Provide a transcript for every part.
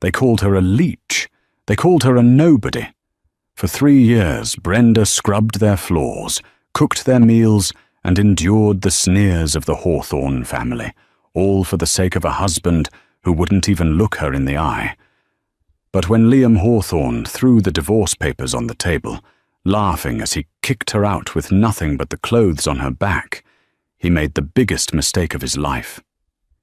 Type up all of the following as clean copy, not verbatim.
They called her a leech. They called her a nobody. For 3 years, Brenda scrubbed their floors, cooked their meals, and endured the sneers of the Hawthorne family, all for the sake of a husband who wouldn't even look her in the eye. But when Liam Hawthorne threw the divorce papers on the table, laughing as he kicked her out with nothing but the clothes on her back, he made the biggest mistake of his life.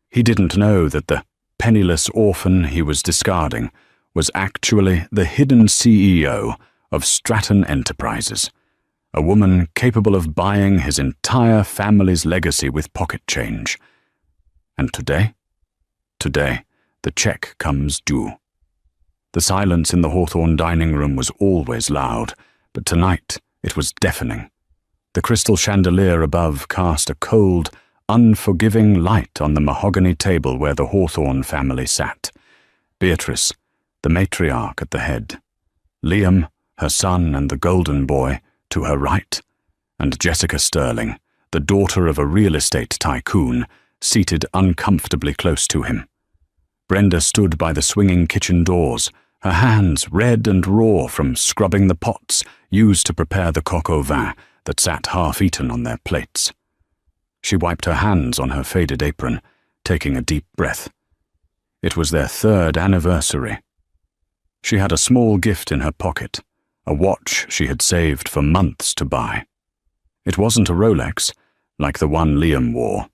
He didn't know that the penniless orphan he was discarding was actually the hidden CEO of Stratton Enterprises, a woman capable of buying his entire family's legacy with pocket change. And today, the check comes due. The silence in the Hawthorne dining room was always loud, but tonight it was deafening. The crystal chandelier above cast a cold, unforgiving light on the mahogany table where the Hawthorne family sat. Beatrice, the matriarch, at the head. Liam, her son and the golden boy, to her right, and Jessica Sterling, the daughter of a real estate tycoon, seated uncomfortably close to him. Brenda stood by the swinging kitchen doors, her hands red and raw from scrubbing the pots used to prepare the coq au vin that sat half-eaten on their plates. She wiped her hands on her faded apron, taking a deep breath. It was their 3rd anniversary. She had a small gift in her pocket, a watch she had saved for months to buy. It wasn't a Rolex, like the one Liam wore,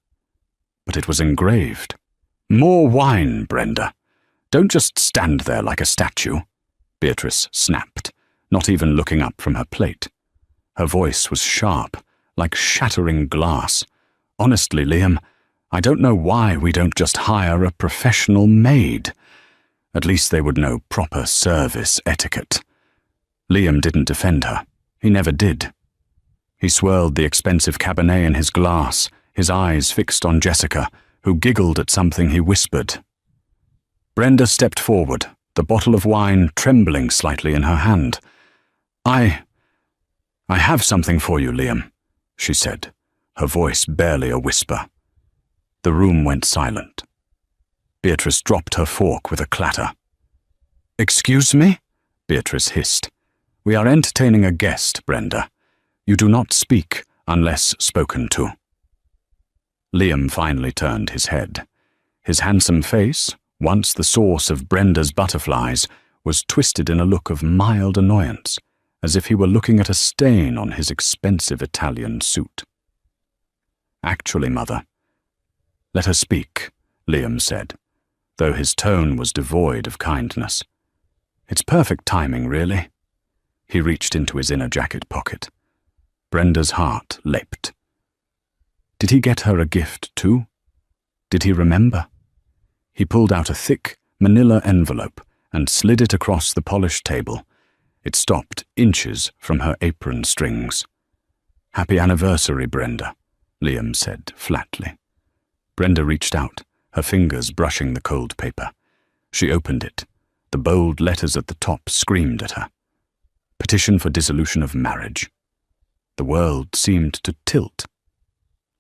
but it was engraved. "More wine, Brenda. Don't just stand there like a statue," Beatrice snapped, not even looking up from her plate. Her voice was sharp, like shattering glass. "Honestly, Liam, I don't know why we don't just hire a professional maid. At least they would know proper service etiquette." Liam didn't defend her. He never did. He swirled the expensive Cabernet in his glass, his eyes fixed on Jessica, who giggled at something he whispered. Brenda stepped forward, the bottle of wine trembling slightly in her hand. I have something for you, Liam," she said, her voice barely a whisper. The room went silent. Beatrice dropped her fork with a clatter. "Excuse me?" Beatrice hissed. "We are entertaining a guest, Brenda. You do not speak unless spoken to." Liam finally turned his head. His handsome face, once the source of Brenda's butterflies, was twisted in a look of mild annoyance, as if he were looking at a stain on his expensive Italian suit. "Actually, Mother." "Let her speak," Liam said, though his tone was devoid of kindness. "It's perfect timing, really." He reached into his inner jacket pocket. Brenda's heart leapt. Did he get her a gift too? Did he remember? He pulled out a thick, manila envelope and slid it across the polished table. It stopped inches from her apron strings. "Happy anniversary, Brenda," Liam said flatly. Brenda reached out, her fingers brushing the cold paper. She opened it. The bold letters at the top screamed at her. Petition for dissolution of marriage. The world seemed to tilt.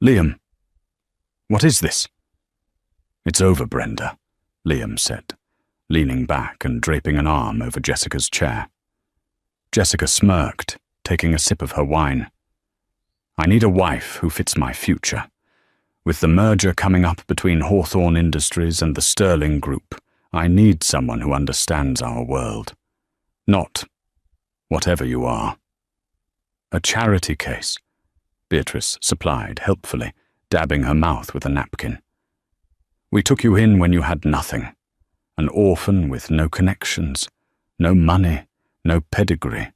"Liam, what is this?" "It's over, Brenda," Liam said, leaning back and draping an arm over Jessica's chair. Jessica smirked, taking a sip of her wine. "I need a wife who fits my future. With the merger coming up between Hawthorne Industries and the Sterling Group, I need someone who understands our world. Not whatever you are." "A charity case," Beatrice supplied helpfully, dabbing her mouth with a napkin. "We took you in when you had nothing. An orphan with no connections, no money, no pedigree.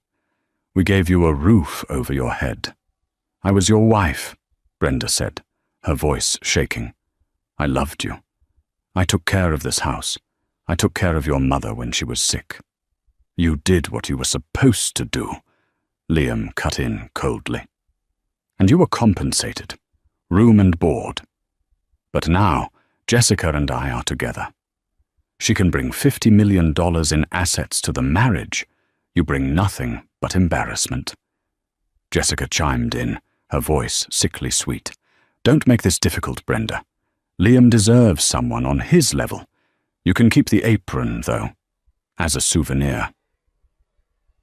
We gave you a roof over your head. I was your wife," Brenda said, her voice shaking. "I loved you. I took care of this house. I took care of your mother when she was sick." "You did what you were supposed to do," Liam cut in coldly. "And you were compensated, room and board. But now, Jessica and I are together. She can bring $50 million in assets to the marriage. You bring nothing but embarrassment." Jessica chimed in, her voice sickly sweet. "Don't make this difficult, Brenda. Liam deserves someone on his level. You can keep the apron, though. as a souvenir.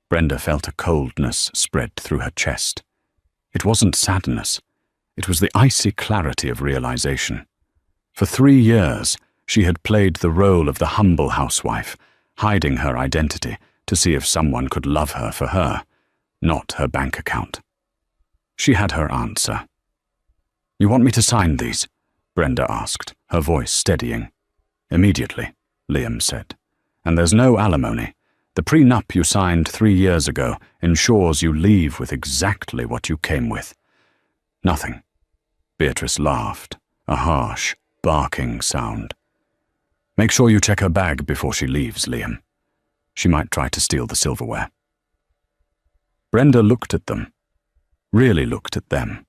Brenda felt a coldness spread through her chest. It wasn't sadness. It was the icy clarity of realization. For 3 years, she had played the role of the humble housewife, hiding her identity to see if someone could love her for her, not her bank account. She had her answer. "You want me to sign these?" Brenda asked, her voice steadying. "Immediately," Liam said. "And there's no alimony. The prenup you signed 3 years ago ensures you leave with exactly what you came with." "Nothing." Beatrice laughed, a harsh, barking sound. "Make sure you check her bag before she leaves, Liam. She might try to steal the silverware." Brenda looked at them, really looked at them.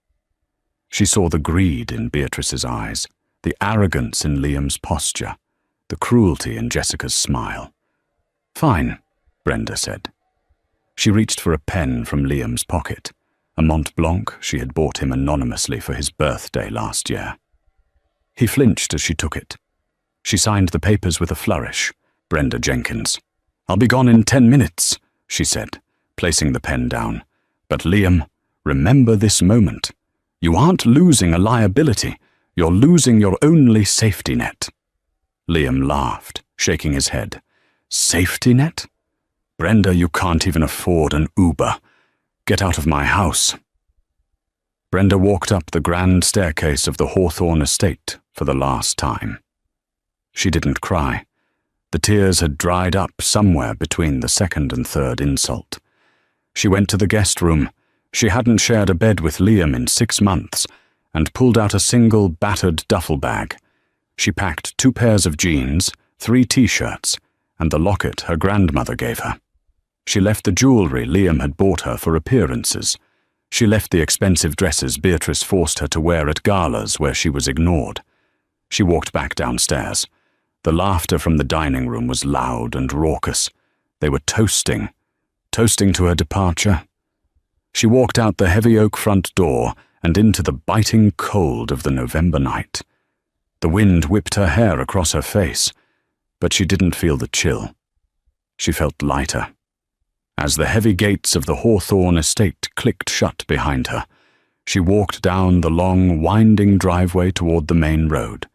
She saw the greed in Beatrice's eyes, the arrogance in Liam's posture, the cruelty in Jessica's smile. "Fine," Brenda said. She reached for a pen from Liam's pocket, a Mont Blanc she had bought him anonymously for his birthday last year. He flinched as she took it. She signed the papers with a flourish. "Brenda Jenkins." "I'll be gone in 10 minutes, she said, placing the pen down. "But Liam, remember this moment. You aren't losing a liability. You're losing your only safety net." Liam laughed, shaking his head. "Safety net? Brenda, you can't even afford an Uber. Get out of my house." Brenda walked up the grand staircase of the Hawthorne estate for the last time. She didn't cry. The tears had dried up somewhere between the second and third insult. She went to the guest room. She hadn't shared a bed with Liam in 6 months, and pulled out a single battered duffel bag. She packed 2 pairs of jeans, 3 t-shirts, and the locket her grandmother gave her. She left the jewelry Liam had bought her for appearances. She left the expensive dresses Beatrice forced her to wear at galas where she was ignored. She walked back downstairs. The laughter from the dining room was loud and raucous. They were toasting to her departure. She walked out the heavy oak front door and into the biting cold of the November night. The wind whipped her hair across her face, but she didn't feel the chill. She felt lighter. As the heavy gates of the Hawthorne estate clicked shut behind her, she walked down the long, winding driveway toward the main road.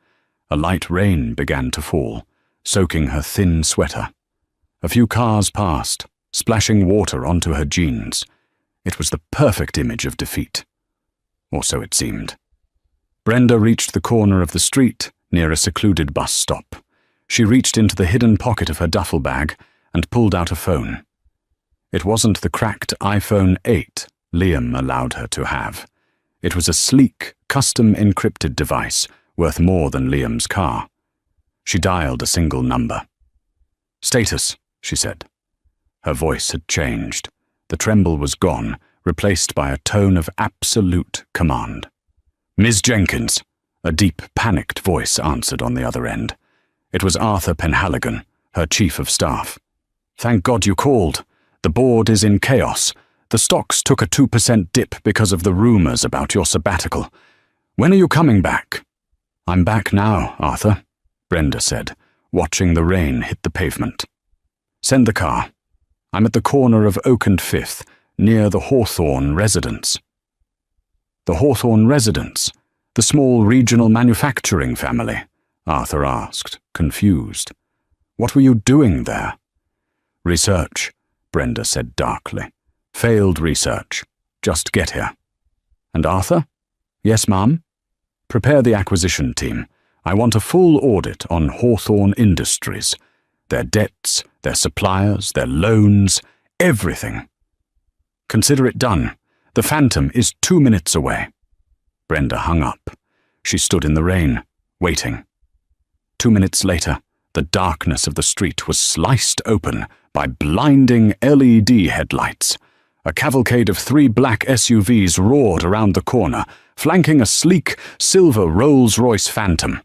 A light rain began to fall, soaking her thin sweater. A few cars passed, splashing water onto her jeans. It was the perfect image of defeat. Or so it seemed. Brenda reached the corner of the street near a secluded bus stop. She reached into the hidden pocket of her duffel bag and pulled out a phone. It wasn't the cracked iPhone 8 Liam allowed her to have. It was a sleek, custom-encrypted device worth more than Liam's car. She dialed a single number. "Status," she said. Her voice had changed. The tremble was gone, replaced by a tone of absolute command. "Ms. Jenkins," a deep, panicked voice answered on the other end. It was Arthur Penhaligon, her chief of staff. "Thank God you called. The board is in chaos. The stocks took a 2% dip because of the rumors about your sabbatical. When are you coming back?" "I'm back now, Arthur," Brenda said, watching the rain hit the pavement. "Send the car. I'm at the corner of Oak and Fifth, near the Hawthorne residence." "The Hawthorne residence? The small regional manufacturing family?" Arthur asked, confused. "What were you doing there?" "Research," Brenda said darkly. "Failed research. Just get here." "And Arthur?" "Yes, ma'am?" "Prepare the acquisition team. I want a full audit on Hawthorne Industries. Their debts, their suppliers, their loans, everything. Consider it done. The Phantom is 2 minutes away." Brenda hung up. She stood in the rain, waiting. 2 minutes later, the darkness of the street was sliced open by blinding LED headlights. A cavalcade of 3 black SUVs roared around the corner, flanking a sleek, silver Rolls-Royce Phantom.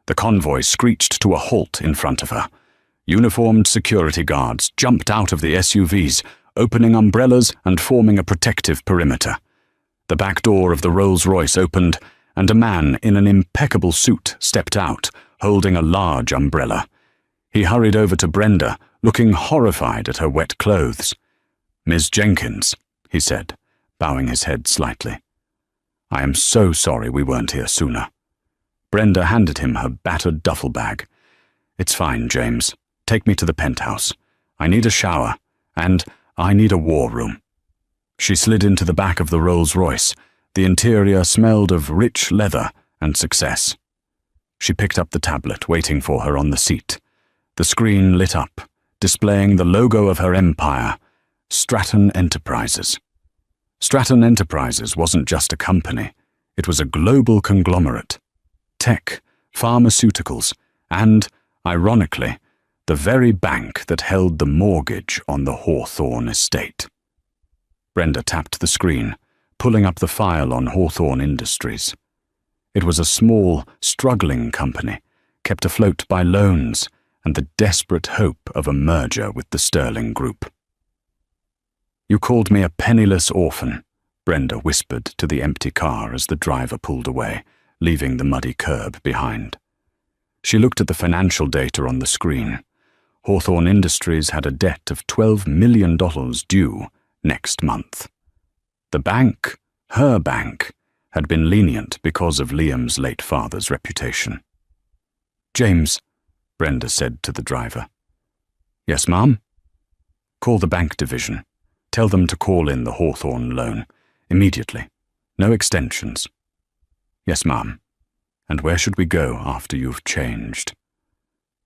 The convoy screeched to a halt in front of her. Uniformed security guards jumped out of the SUVs, opening umbrellas and forming a protective perimeter. The back door of the Rolls-Royce opened, and a man in an impeccable suit stepped out, holding a large umbrella. He hurried over to Brenda, looking horrified at her wet clothes. "Miss Jenkins," he said, bowing his head slightly. "I am so sorry we weren't here sooner." Brenda handed him her battered duffel bag. "It's fine, James. Take me to the penthouse. I need a shower, and I need a war room." She slid into the back of the Rolls-Royce. The interior smelled of rich leather and success. She picked up the tablet waiting for her on the seat. The screen lit up, displaying the logo of her empire, Stratton Enterprises. Stratton Enterprises wasn't just a company. It was a global conglomerate. Tech, pharmaceuticals, and, ironically, the very bank that held the mortgage on the Hawthorne estate. Brenda tapped the screen, pulling up the file on Hawthorne Industries. It was a small, struggling company, kept afloat by loans and the desperate hope of a merger with the Sterling Group. "You called me a penniless orphan," Brenda whispered to the empty car as the driver pulled away, leaving the muddy curb behind. She looked at the financial data on the screen. Hawthorne Industries had a debt of $12 million due next month. The bank, her bank, had been lenient because of Liam's late father's reputation. "James," Brenda said to the driver. "Yes, ma'am?" "Call the bank division. Tell them to call in the Hawthorne loan. Immediately. No extensions." "Yes, ma'am. And where should we go after you've changed?"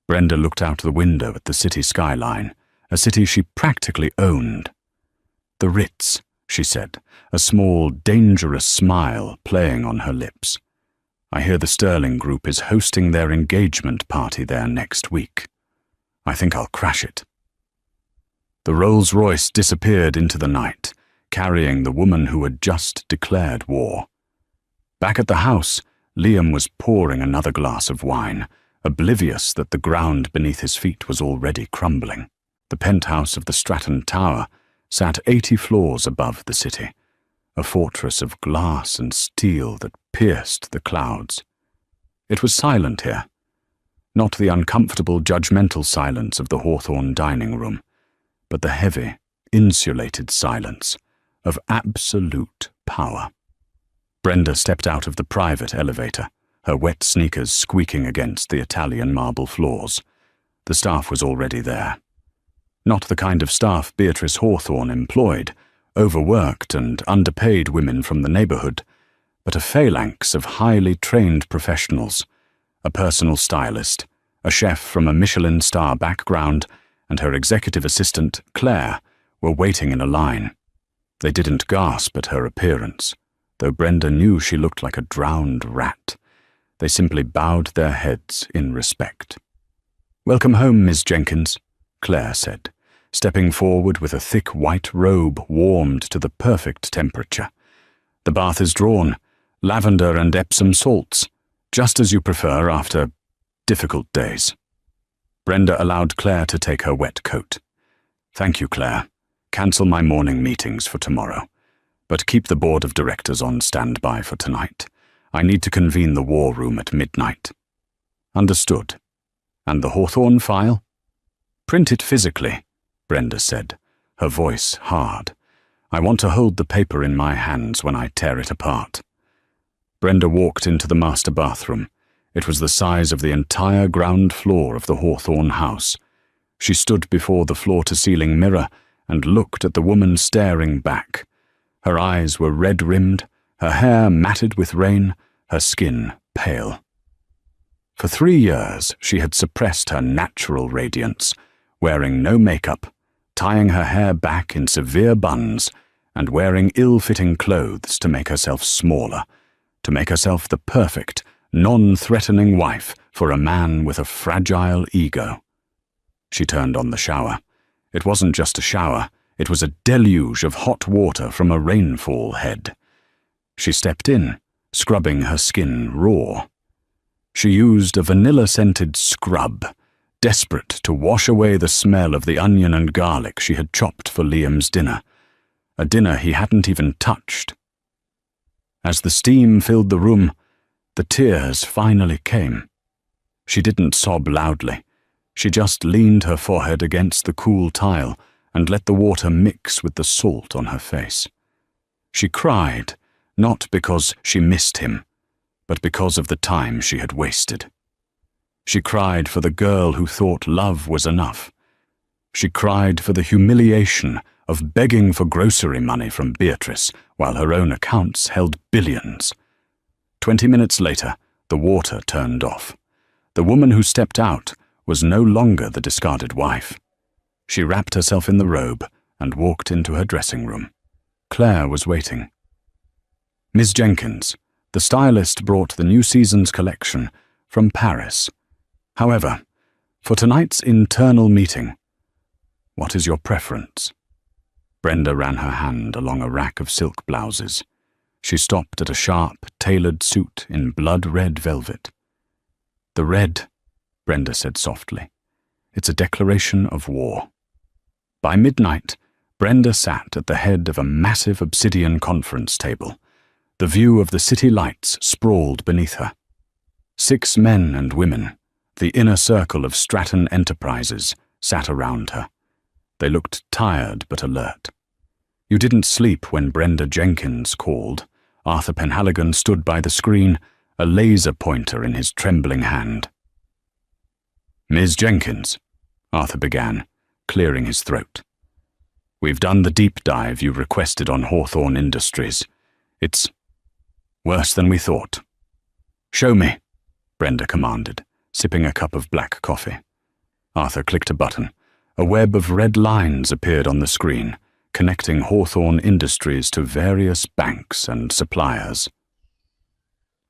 Brenda looked out the window at the city skyline, a city she practically owned. "The Ritz," she said, a small, dangerous smile playing on her lips. "I hear the Sterling Group is hosting their engagement party there next week. I think I'll crash it." The Rolls-Royce disappeared into the night, carrying the woman who had just declared war. Back at the house, Liam was pouring another glass of wine, oblivious that the ground beneath his feet was already crumbling. The penthouse of the Stratton Tower sat 80 floors above the city, a fortress of glass and steel that pierced the clouds. It was silent here, not the uncomfortable, judgmental silence of the Hawthorne dining room, but the heavy, insulated silence of absolute power. Brenda stepped out of the private elevator, her wet sneakers squeaking against the Italian marble floors. The staff was already there. Not the kind of staff Beatrice Hawthorne employed, overworked and underpaid women from the neighborhood, but a phalanx of highly trained professionals, a personal stylist, a chef from a Michelin star background, and her executive assistant, Claire, were waiting in a line. They didn't gasp at her appearance, though Brenda knew she looked like a drowned rat. They simply bowed their heads in respect. "Welcome home, Miss Jenkins," Claire said, stepping forward with a thick white robe warmed to the perfect temperature. "The bath is drawn, lavender and Epsom salts, just as you prefer after difficult days." Brenda allowed Claire to take her wet coat. "Thank you, Claire. Cancel my morning meetings for tomorrow, but keep the board of directors on standby for tonight. I need to convene the war room at midnight." "Understood. And the Hawthorne file?" "Print it physically," Brenda said, her voice hard. "I want to hold the paper in my hands when I tear it apart." Brenda walked into the master bathroom. It was the size of the entire ground floor of the Hawthorne house. She stood before the floor-to-ceiling mirror and looked at the woman staring back. Her eyes were red-rimmed, her hair matted with rain, her skin pale. For 3 years, she had suppressed her natural radiance, wearing no makeup, tying her hair back in severe buns, and wearing ill-fitting clothes to make herself smaller, to make herself the perfect, non-threatening wife for a man with a fragile ego. She turned on the shower. It wasn't just a shower, it was a deluge of hot water from a rainfall head. She stepped in, scrubbing her skin raw. She used a vanilla-scented scrub, desperate to wash away the smell of the onion and garlic she had chopped for Liam's dinner, a dinner he hadn't even touched. As the steam filled the room, the tears finally came. She didn't sob loudly. She just leaned her forehead against the cool tile and let the water mix with the salt on her face. She cried, not because she missed him, but because of the time she had wasted. She cried for the girl who thought love was enough. She cried for the humiliation of begging for grocery money from Beatrice while her own accounts held billions. 20 minutes later, the water turned off. The woman who stepped out was no longer the discarded wife. She wrapped herself in the robe and walked into her dressing room. Claire was waiting. Miss Jenkins, the stylist, brought the new season's collection from Paris. However, for tonight's internal meeting, what is your preference? Brenda ran her hand along a rack of silk blouses. She stopped at a sharp, tailored suit in blood-red velvet. The red, Brenda said softly. It's a declaration of war. By midnight, Brenda sat at the head of a massive obsidian conference table. The view of the city lights sprawled beneath her. 6 men and women, the inner circle of Stratton Enterprises, sat around her. They looked tired but alert. You didn't sleep when Brenda Jenkins called. Arthur Penhaligon stood by the screen, a laser pointer in his trembling hand. Ms. Jenkins, Arthur began, clearing his throat. We've done the deep dive you requested on Hawthorne Industries. It's worse than we thought. Show me, Brenda commanded, sipping a cup of black coffee. Arthur clicked a button. A web of red lines appeared on the screen, connecting Hawthorne Industries to various banks and suppliers.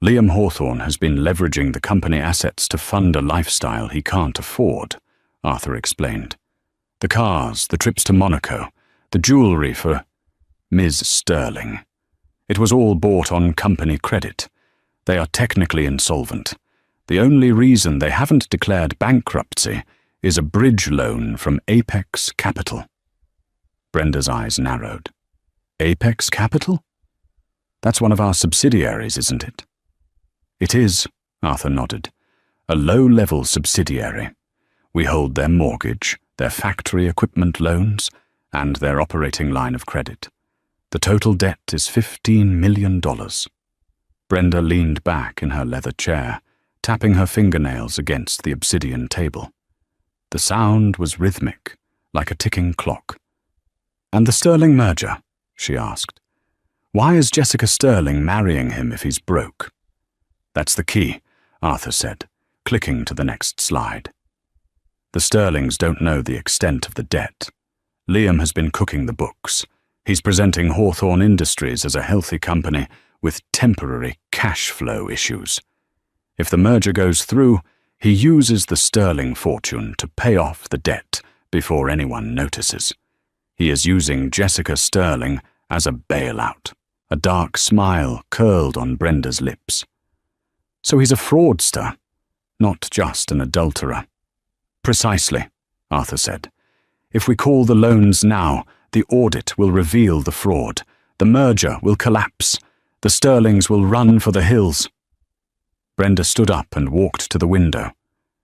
Liam Hawthorne has been leveraging the company assets to fund a lifestyle he can't afford, Arthur explained. The cars, the trips to Monaco, the jewelry for Ms. Sterling. It was all bought on company credit. They are technically insolvent. The only reason they haven't declared bankruptcy is a bridge loan from Apex Capital. Brenda's eyes narrowed. Apex Capital? That's one of our subsidiaries, isn't it? It is, Arthur nodded. A low-level subsidiary. We hold their mortgage, their factory equipment loans, and their operating line of credit. The total debt is $15 million. Brenda leaned back in her leather chair, tapping her fingernails against the obsidian table. The sound was rhythmic, like a ticking clock. And the Sterling merger? She asked. Why is Jessica Sterling marrying him if he's broke? That's the key, Arthur said, clicking to the next slide. The Sterlings don't know the extent of the debt. Liam has been cooking the books. He's presenting Hawthorne Industries as a healthy company with temporary cash flow issues. If the merger goes through, he uses the Sterling fortune to pay off the debt before anyone notices. He is using Jessica Sterling as a bailout. A dark smile curled on Brenda's lips. So he's a fraudster, not just an adulterer. Precisely, Arthur said. If we call the loans now, the audit will reveal the fraud. The merger will collapse. The Sterlings will run for the hills. Brenda stood up and walked to the window.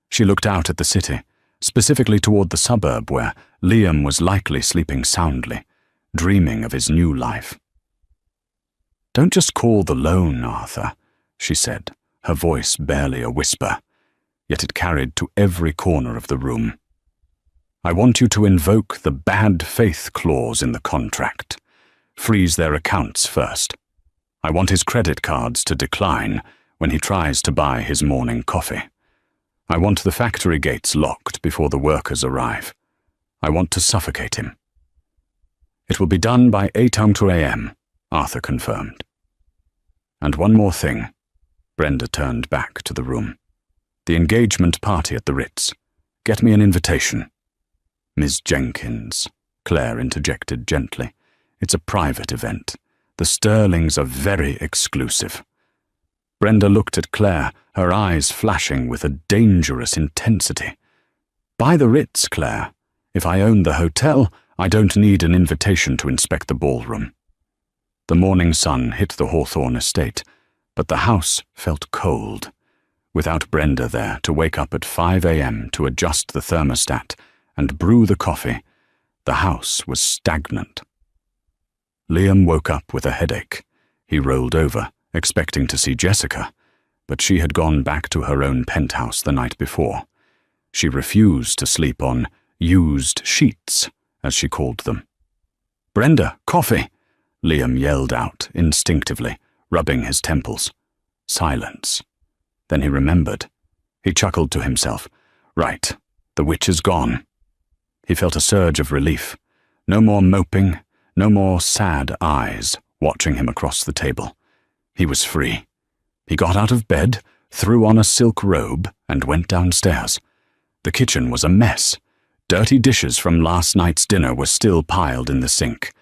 She looked out at the city, specifically toward the suburb where Liam was likely sleeping soundly, dreaming of his new life. Don't just call the loan, Arthur, she said, her voice barely a whisper, yet it carried to every corner of the room. I want you to invoke the bad faith clause in the contract. Freeze their accounts first. I want his credit cards to decline when he tries to buy his morning coffee. I want the factory gates locked before the workers arrive. I want to suffocate him. It will be done by 8:00 a.m., Arthur confirmed. And one more thing. Brenda turned back to the room. The engagement party at the Ritz. Get me an invitation. Ms. Jenkins, Claire interjected gently. It's a private event. The Sterlings are very exclusive. Brenda looked at Claire, her eyes flashing with a dangerous intensity. By the Ritz, Claire. If I own the hotel, I don't need an invitation to inspect the ballroom. The morning sun hit the Hawthorne estate, but the house felt cold. Without Brenda there to wake up at 5 a.m. to adjust the thermostat and brew the coffee, the house was stagnant. Liam woke up with a headache. He rolled over, expecting to see Jessica, but she had gone back to her own penthouse the night before. She refused to sleep on used sheets, as she called them. "Brenda, coffee!" Liam yelled out instinctively, rubbing his temples. Silence. Then he remembered. He chuckled to himself. Right, the witch is gone. He felt a surge of relief. No more moping, no more sad eyes watching him across the table. He was free. He got out of bed, threw on a silk robe, and went downstairs. The kitchen was a mess. Dirty dishes from last night's dinner were still piled in the sink.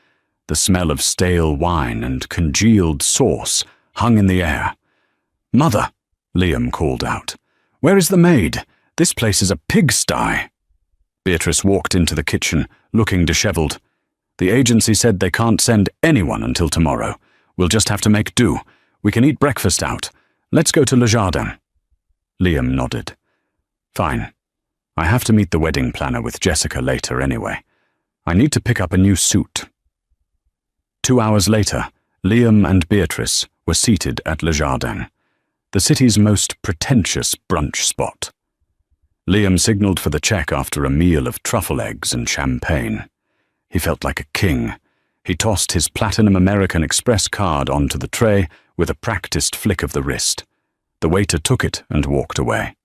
The smell of stale wine and congealed sauce hung in the air. "Mother," Liam called out, "where is the maid? This place is a pigsty." Beatrice walked into the kitchen, looking disheveled. "The agency said they can't send anyone until tomorrow. We'll just have to make do. We can eat breakfast out. Let's go to Le Jardin." Liam nodded. "Fine. I have to meet the wedding planner with Jessica later anyway. I need to pick up a new suit." 2 hours later, Liam and Beatrice were seated at Le Jardin, the city's most pretentious brunch spot. Liam signaled for the check after a meal of truffle eggs and champagne. He felt like a king. He tossed his Platinum American Express card onto the tray with a practiced flick of the wrist. The waiter took it and walked away.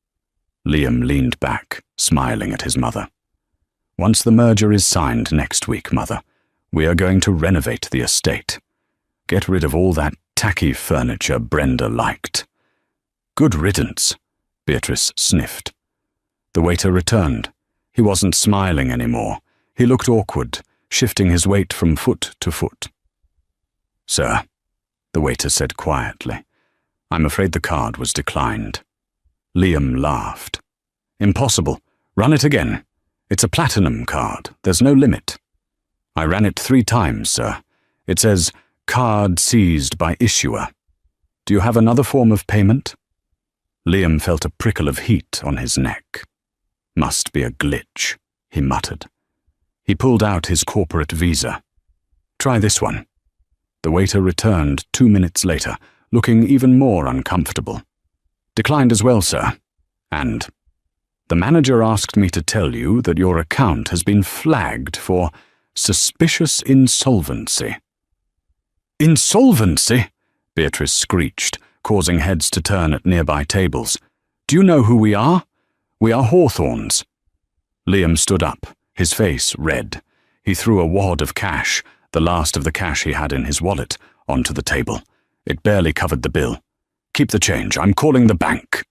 Liam leaned back, smiling at his mother. "Once the merger is signed next week, Mother, we are going to renovate the estate. Get rid of all that tacky furniture Brenda liked." "Good riddance," Beatrice sniffed. The waiter returned. He wasn't smiling anymore. He looked awkward, shifting his weight from foot to foot. "Sir," the waiter said quietly, "I'm afraid the card was declined." Liam laughed. "Impossible. Run it again. It's a platinum card. There's no limit." "I ran it 3 times, sir. It says, 'Card seized by issuer.' Do you have another form of payment?" Liam felt a prickle of heat on his neck. "Must be a glitch," he muttered. He pulled out his corporate visa. "Try this one." The waiter returned 2 minutes later, looking even more uncomfortable. "Declined as well, sir. And the manager asked me to tell you that your account has been flagged for suspicious insolvency." "Insolvency?" Beatrice screeched, causing heads to turn at nearby tables. "Do you know who we are? We are Hawthornes." Liam stood up, his face red. He threw a wad of cash, the last of the cash he had in his wallet, onto the table. It barely covered the bill. "Keep the change. I'm calling the bank."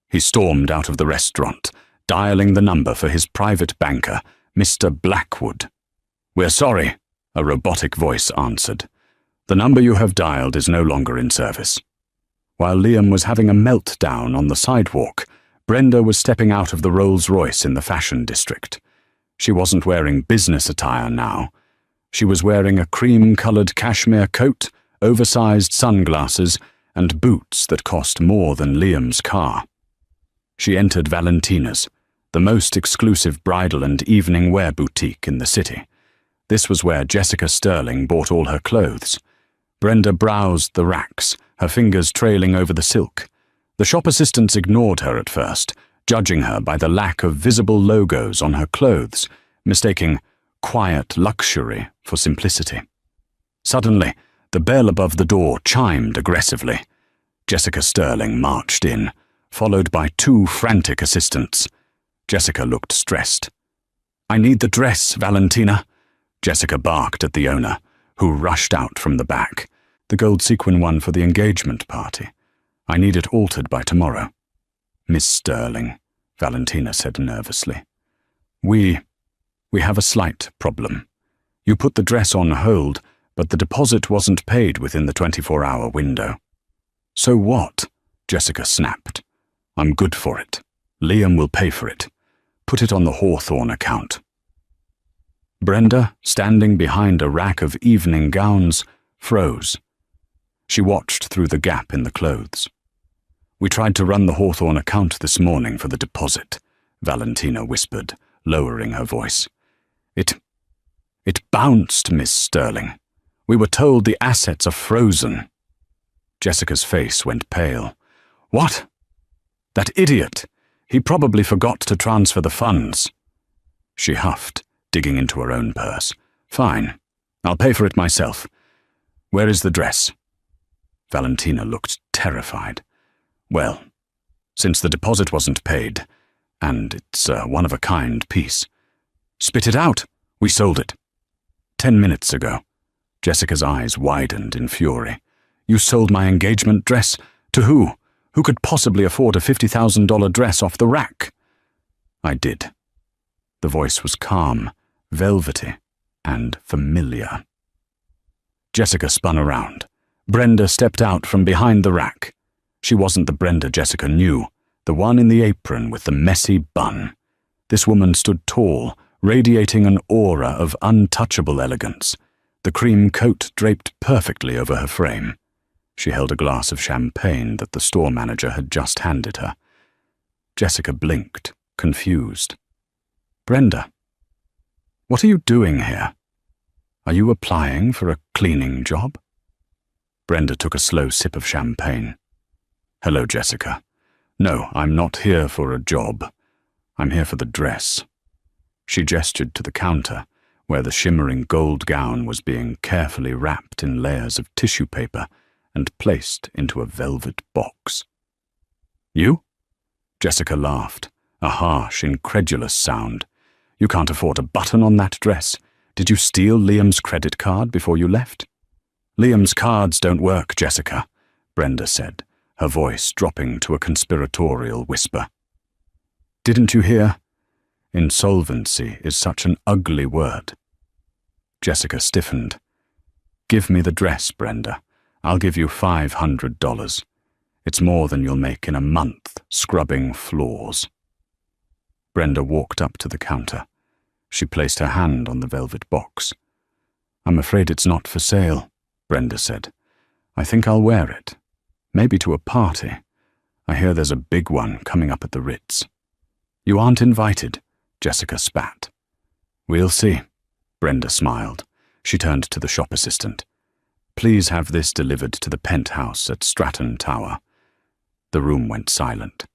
He stormed out of the restaurant, dialing the number for his private banker, Mr. Blackwood. "We're sorry," a robotic voice answered. "The number you have dialed is no longer in service." While Liam was having a meltdown on the sidewalk, Brenda was stepping out of the Rolls-Royce in the fashion district. She wasn't wearing business attire now. She was wearing a cream-colored cashmere coat, oversized sunglasses, and boots that cost more than Liam's car. She entered Valentina's, the most exclusive bridal and evening wear boutique in the city. This was where Jessica Sterling bought all her clothes. Brenda browsed the racks, her fingers trailing over the silk. The shop assistants ignored her at first, judging her by the lack of visible logos on her clothes, mistaking quiet luxury for simplicity. Suddenly, the bell above the door chimed aggressively. Jessica Sterling marched in, followed by 2 frantic assistants. Jessica looked stressed. "I need the dress, Valentina," Jessica barked at the owner, who rushed out from the back. "The gold sequin one for the engagement party. I need it altered by tomorrow." "Miss Sterling," Valentina said nervously. We have a slight problem. You put the dress on hold, but the deposit wasn't paid within the 24-hour window." "So what?" Jessica snapped. "I'm good for it. Liam will pay for it. Put it on the Hawthorne account." Brenda, standing behind a rack of evening gowns, froze. She watched through the gap in the clothes. We tried to run the Hawthorne account this morning for the deposit, Valentina whispered, lowering her voice. It bounced, Miss Sterling. We were told the assets are frozen. Jessica's face went pale. What? That idiot! He probably forgot to transfer the funds. She huffed, digging into her own purse. Fine. I'll pay for it myself. Where is the dress? Valentina looked terrified. Well, since the deposit wasn't paid, and it's a one-of-a-kind piece. Spit it out. We sold it. 10 minutes ago. Jessica's eyes widened in fury. You sold my engagement dress? To who? Who could possibly afford a $50,000 dress off the rack? I did. The voice was calm, velvety, and familiar. Jessica spun around. Brenda stepped out from behind the rack. She wasn't the Brenda Jessica knew, the one in the apron with the messy bun. This woman stood tall, radiating an aura of untouchable elegance, the cream coat draped perfectly over her frame. She held a glass of champagne that the store manager had just handed her. Jessica blinked, confused. Brenda, what are you doing here? Are you applying for a cleaning job? Brenda took a slow sip of champagne. Hello, Jessica. No, I'm not here for a job. I'm here for the dress. She gestured to the counter, where the shimmering gold gown was being carefully wrapped in layers of tissue paper and placed into a velvet box. You? Jessica laughed, a harsh, incredulous sound. You can't afford a button on that dress. Did you steal Liam's credit card before you left? Liam's cards don't work, Jessica, Brenda said, her voice dropping to a conspiratorial whisper. Didn't you hear? Insolvency is such an ugly word. Jessica stiffened. Give me the dress, Brenda. I'll give you $500. It's more than you'll make in a month scrubbing floors. Brenda walked up to the counter. She placed her hand on the velvet box. I'm afraid it's not for sale, Brenda said. I think I'll wear it. Maybe to a party. I hear there's a big one coming up at the Ritz. You aren't invited, Jessica spat. We'll see, Brenda smiled. She turned to the shop assistant. Please have this delivered to the penthouse at Stratton Tower. The room went silent.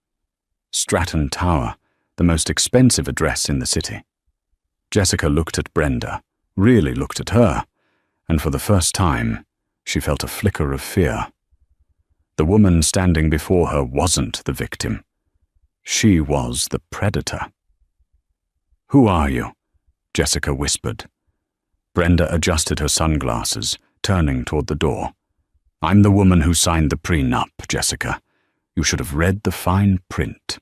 Stratton Tower, the most expensive address in the city. Jessica looked at Brenda, really looked at her, and for the first time, she felt a flicker of fear. The woman standing before her wasn't the victim. She was the predator. Who are you? Jessica whispered. Brenda adjusted her sunglasses, turning toward the door. I'm the woman who signed the prenup, Jessica. You should have read the fine print.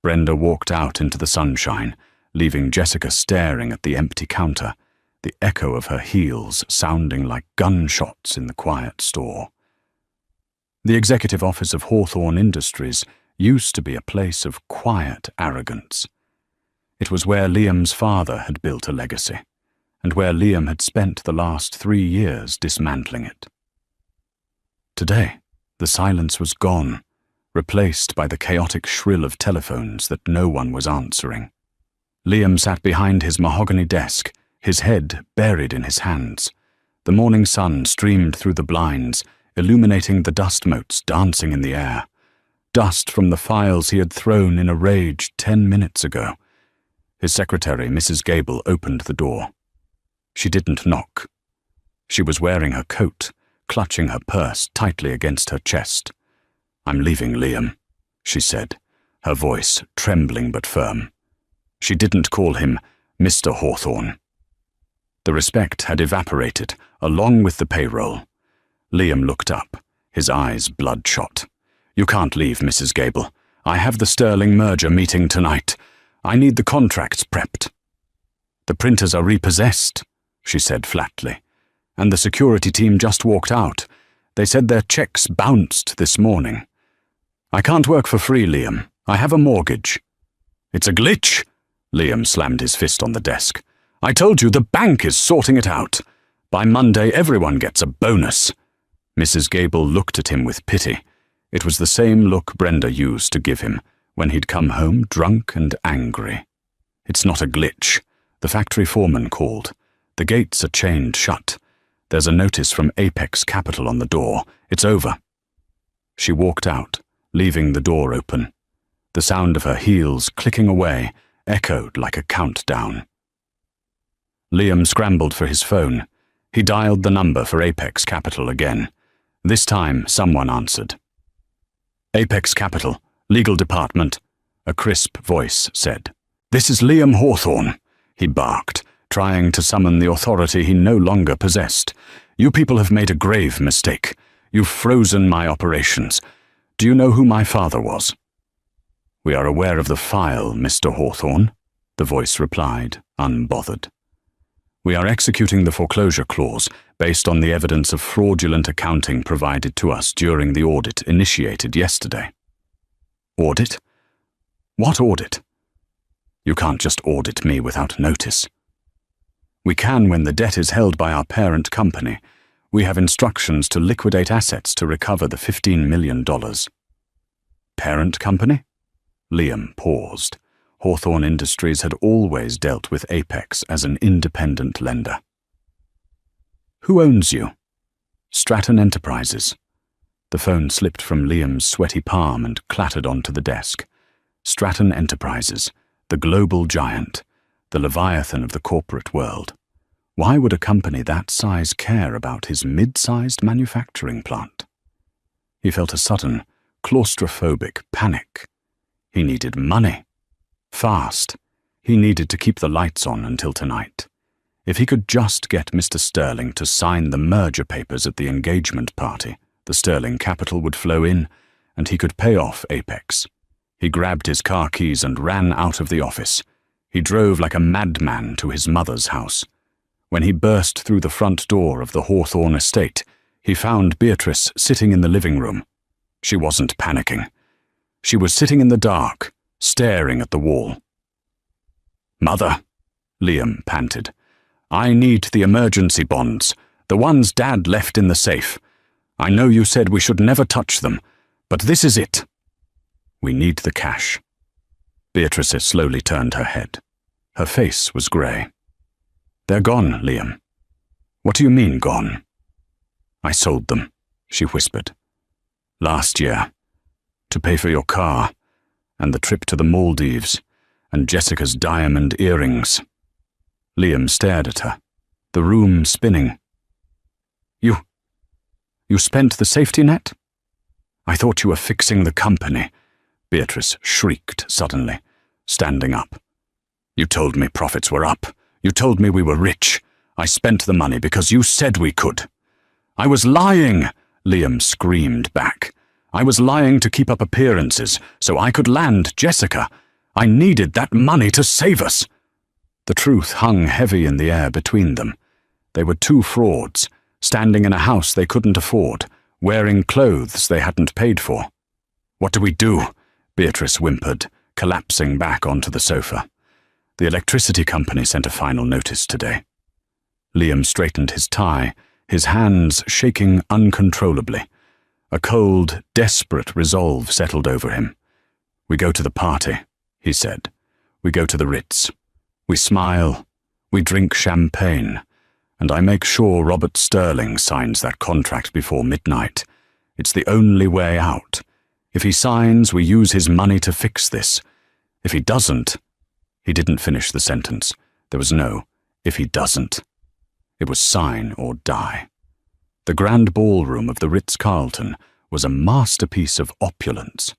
Brenda walked out into the sunshine, leaving Jessica staring at the empty counter, the echo of her heels sounding like gunshots in the quiet store. The executive office of Hawthorne Industries used to be a place of quiet arrogance. It was where Liam's father had built a legacy, and where Liam had spent the last 3 years dismantling it. Today, the silence was gone, replaced by the chaotic shrill of telephones that no one was answering. Liam sat behind his mahogany desk, his head buried in his hands. The morning sun streamed through the blinds, illuminating the dust motes dancing in the air. Dust from the files he had thrown in a rage 10 minutes ago. His secretary, Mrs. Gable, opened the door. She didn't knock. She was wearing her coat, clutching her purse tightly against her chest. I'm leaving, Liam, she said, her voice trembling but firm. She didn't call him Mr. Hawthorne. The respect had evaporated, along with the payroll. Liam looked up, his eyes bloodshot. You can't leave, Mrs. Gable. I have the Sterling merger meeting tonight. I need the contracts prepped. The printers are repossessed, she said flatly, and the security team just walked out. They said their checks bounced this morning. I can't work for free, Liam. I have a mortgage. It's a glitch, Liam slammed his fist on the desk. I told you the bank is sorting it out. By Monday, everyone gets a bonus. Mrs. Gable looked at him with pity. It was the same look Brenda used to give him when he'd come home drunk and angry. "It's not a glitch. The factory foreman called. The gates are chained shut. There's a notice from Apex Capital on the door. It's over." She walked out, leaving the door open. The sound of her heels clicking away echoed like a countdown. Liam scrambled for his phone. He dialed the number for Apex Capital again. This time, someone answered. "Apex Capital, Legal Department," a crisp voice said. "This is Liam Hawthorne," he barked, trying to summon the authority he no longer possessed. "You people have made a grave mistake. You've frozen my operations. Do you know who my father was?" "We are aware of the file, Mr. Hawthorne," the voice replied, unbothered. "We are executing the foreclosure clause based on the evidence of fraudulent accounting provided to us during the audit initiated yesterday." "Audit? What audit?" "You can't just audit me without notice." "We can when the debt is held by our parent company. We have instructions to liquidate assets to recover the $15 million. "Parent company?" Liam paused. Hawthorne Industries had always dealt with Apex as an independent lender. "Who owns you?" "Stratton Enterprises." The phone slipped from Liam's sweaty palm and clattered onto the desk. Stratton Enterprises, the global giant, the leviathan of the corporate world. Why would a company that size care about his mid-sized manufacturing plant? He felt a sudden, claustrophobic panic. He needed money. Fast. He needed to keep the lights on until tonight. If he could just get Mr. Sterling to sign the merger papers at the engagement party, the Sterling capital would flow in, and he could pay off Apex. He grabbed his car keys and ran out of the office. He drove like a madman to his mother's house. When he burst through the front door of the Hawthorne estate, he found Beatrice sitting in the living room. She wasn't panicking. She was sitting in the dark, staring at the wall. "Mother," Liam panted, "I need the emergency bonds, the ones Dad left in the safe. I know you said we should never touch them, but this is it. We need the cash." Beatrice slowly turned her head. Her face was grey. "They're gone, Liam." "What do you mean, gone?" "I sold them," she whispered. "Last year. To pay for your car, and the trip to the Maldives, and Jessica's diamond earrings." Liam stared at her, the room spinning. You spent the safety net?" "I thought you were fixing the company," Beatrice shrieked suddenly, standing up. "You told me profits were up. You told me we were rich. I spent the money because you said we could." "I was lying," Liam screamed back. "I was lying to keep up appearances so I could land Jessica. I needed that money to save us." The truth hung heavy in the air between them. They were two frauds, standing in a house they couldn't afford, wearing clothes they hadn't paid for. "What do we do?" Beatrice whimpered, collapsing back onto the sofa. "The electricity company sent a final notice today." Liam straightened his tie, his hands shaking uncontrollably. A cold, desperate resolve settled over him. "We go to the party," he said. "We go to the Ritz. We smile. We drink champagne. And I make sure Robert Sterling signs that contract before midnight. It's the only way out. If he signs, we use his money to fix this. If he doesn't—" He didn't finish the sentence. There was no "if he doesn't." It was sign or die. The grand ballroom of the Ritz-Carlton was a masterpiece of opulence.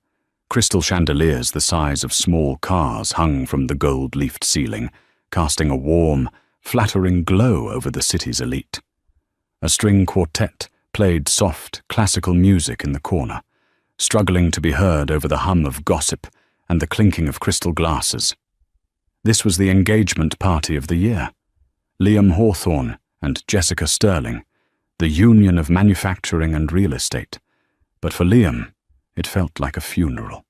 Crystal chandeliers the size of small cars hung from the gold-leafed ceiling, casting a warm, flattering glow over the city's elite. A string quartet played soft, classical music in the corner, struggling to be heard over the hum of gossip and the clinking of crystal glasses. This was the engagement party of the year. Liam Hawthorne and Jessica Sterling, the union of manufacturing and real estate. But for Liam, it felt like a funeral.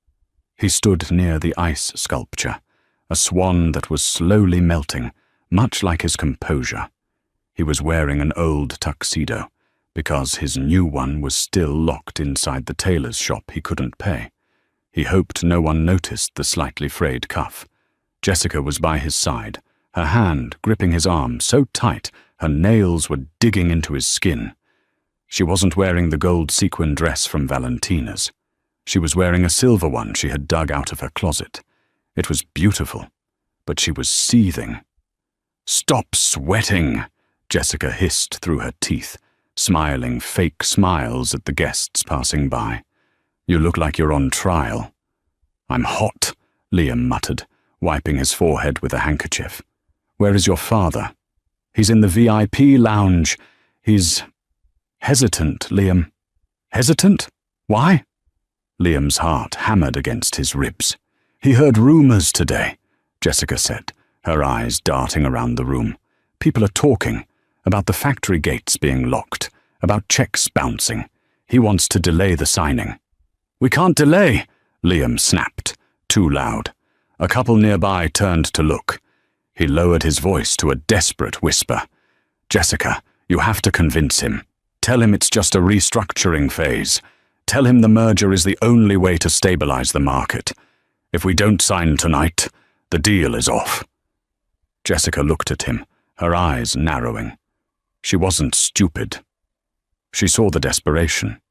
He stood near the ice sculpture, a swan that was slowly melting, much like his composure. He was wearing an old tuxedo, because his new one was still locked inside the tailor's shop he couldn't pay. He hoped no one noticed the slightly frayed cuff. Jessica was by his side, her hand gripping his arm so tight her nails were digging into his skin. She wasn't wearing the gold sequin dress from Valentina's. She was wearing a silver one she had dug out of her closet. It was beautiful, but she was seething. "Stop sweating," Jessica hissed through her teeth, smiling fake smiles at the guests passing by. "You look like you're on trial." "I'm hot," Liam muttered, wiping his forehead with a handkerchief. "Where is your father?" "He's in the VIP lounge. He's..." "Hesitant, Liam." "Hesitant? Why?" Liam's heart hammered against his ribs. "He heard rumors today," Jessica said, her eyes darting around the room. "People are talking about the factory gates being locked, about checks bouncing. He wants to delay the signing." "We can't delay," Liam snapped, too loud. A couple nearby turned to look. He lowered his voice to a desperate whisper. "Jessica, you have to convince him. Tell him it's just a restructuring phase. Tell him the merger is the only way to stabilize the market. If we don't sign tonight, the deal is off." Jessica looked at him, her eyes narrowing. She wasn't stupid. She saw the desperation.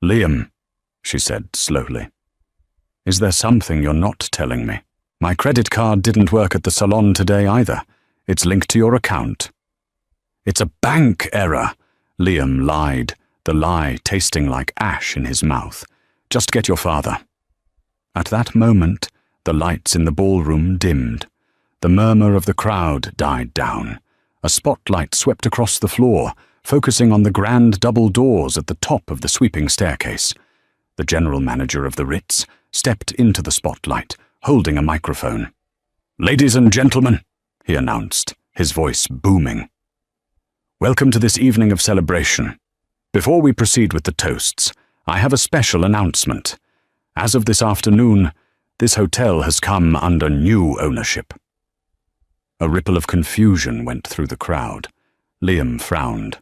"Liam," she said slowly, "is there something you're not telling me? My credit card didn't work at the salon today either. It's linked to your account." "It's a bank error," Liam lied, the lie tasting like ash in his mouth. "Just get your father." At that moment, the lights in the ballroom dimmed. The murmur of the crowd died down. A spotlight swept across the floor, focusing on the grand double doors at the top of the sweeping staircase. The general manager of the Ritz stepped into the spotlight, holding a microphone. "Ladies and gentlemen," he announced, his voice booming. "Welcome to this evening of celebration. Before we proceed with the toasts, I have a special announcement. As of this afternoon, this hotel has come under new ownership." A ripple of confusion went through the crowd. Liam frowned.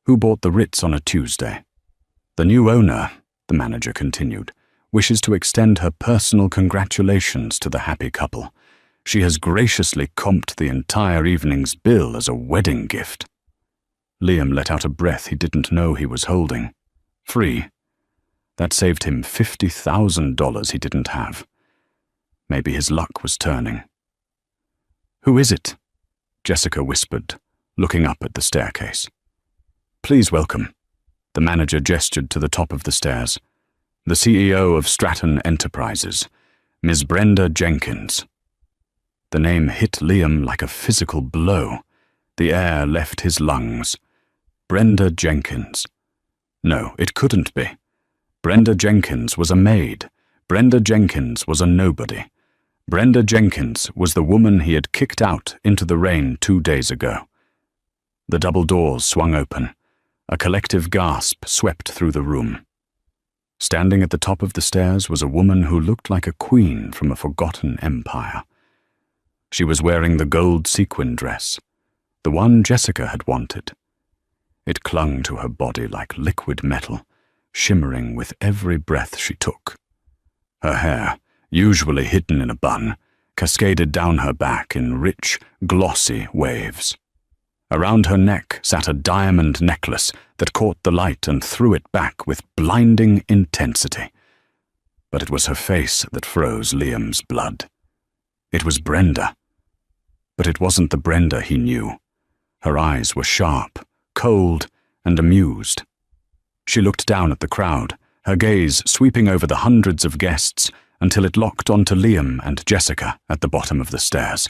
"Who bought the Ritz on a Tuesday?" "The new owner," the manager continued, "wishes to extend her personal congratulations to the happy couple. She has graciously comped the entire evening's bill as a wedding gift." Liam let out a breath he didn't know he was holding. Free. That saved him $50,000 he didn't have. Maybe his luck was turning. "Who is it?" Jessica whispered, looking up at the staircase. "Please welcome." The manager gestured to the top of the stairs. "The CEO of Stratton Enterprises, Ms. Brenda Jenkins." The name hit Liam like a physical blow. The air left his lungs. Brenda Jenkins. No, it couldn't be. Brenda Jenkins was a maid. Brenda Jenkins was a nobody. Brenda Jenkins was the woman he had kicked out into the rain 2 days ago. The double doors swung open. A collective gasp swept through the room. Standing at the top of the stairs was a woman who looked like a queen from a forgotten empire. She was wearing the gold sequin dress, the one Jessica had wanted. It clung to her body like liquid metal, shimmering with every breath she took. Her hair, usually hidden in a bun, cascaded down her back in rich, glossy waves. Around her neck sat a diamond necklace that caught the light and threw it back with blinding intensity. But it was her face that froze Liam's blood. It was Brenda. But it wasn't the Brenda he knew. Her eyes were sharp, cold, and amused. She looked down at the crowd, her gaze sweeping over the hundreds of guests until it locked onto Liam and Jessica at the bottom of the stairs.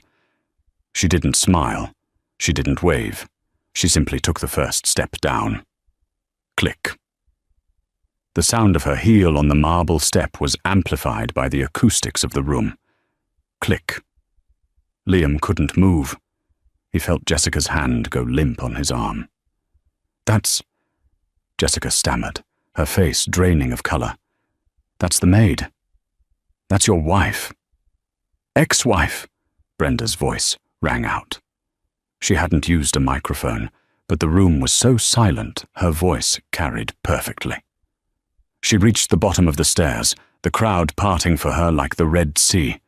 She didn't smile. She didn't wave. She simply took the first step down. Click. The sound of her heel on the marble step was amplified by the acoustics of the room. Click. Liam couldn't move. He felt Jessica's hand go limp on his arm. "That's..." Jessica stammered, her face draining of color. "That's the maid. That's your wife." "Ex-wife," Brenda's voice rang out. She hadn't used a microphone, but the room was so silent her voice carried perfectly. She reached the bottom of the stairs, the crowd parting for her like the Red Sea.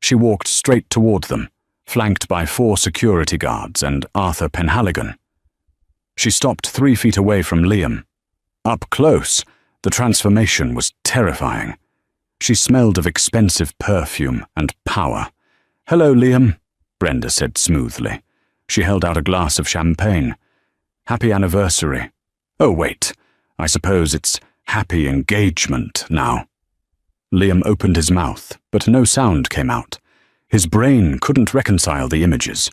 She walked straight toward them, flanked by 4 security guards and Arthur Penhaligon. She stopped 3 feet away from Liam. Up close, the transformation was terrifying. She smelled of expensive perfume and power. "Hello, Liam," Brenda said smoothly. She held out a glass of champagne. "Happy anniversary. Oh, wait, I suppose it's happy engagement now." Liam opened his mouth, but no sound came out. His brain couldn't reconcile the images.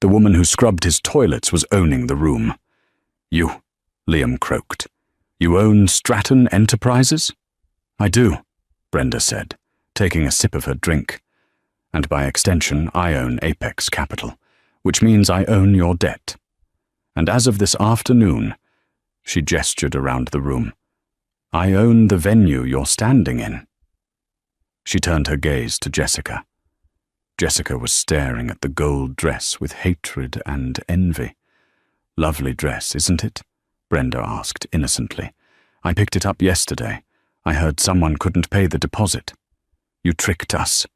The woman who scrubbed his toilets was owning the room. "You," Liam croaked. "You own Stratton Enterprises?" "I do," Brenda said, taking a sip of her drink. "And by extension, I own Apex Capital, which means I own your debt. And as of this afternoon," she gestured around the room, "I own the venue you're standing in." She turned her gaze to Jessica. Jessica was staring at the gold dress with hatred and envy. "Lovely dress, isn't it?" Brenda asked innocently. "I picked it up yesterday. I heard someone couldn't pay the deposit." "You tricked us,"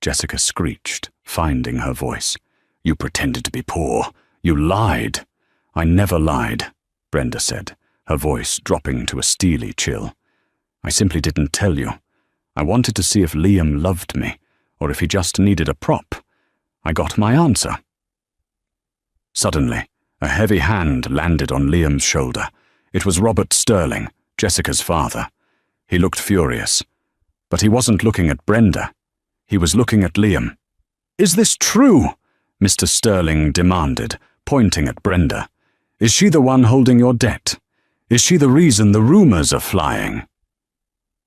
Jessica screeched, finding her voice. "You pretended to be poor. You lied." "I never lied," Brenda said, her voice dropping to a steely chill. "I simply didn't tell you. I wanted to see if Liam loved me, or if he just needed a prop. I got my answer." Suddenly, a heavy hand landed on Liam's shoulder. It was Robert Sterling, Jessica's father. He looked furious. But he wasn't looking at Brenda. He was looking at Liam. "Is this true?" Mr. Sterling demanded, pointing at Brenda. "Is she the one holding your debt? Is she the reason the rumors are flying?"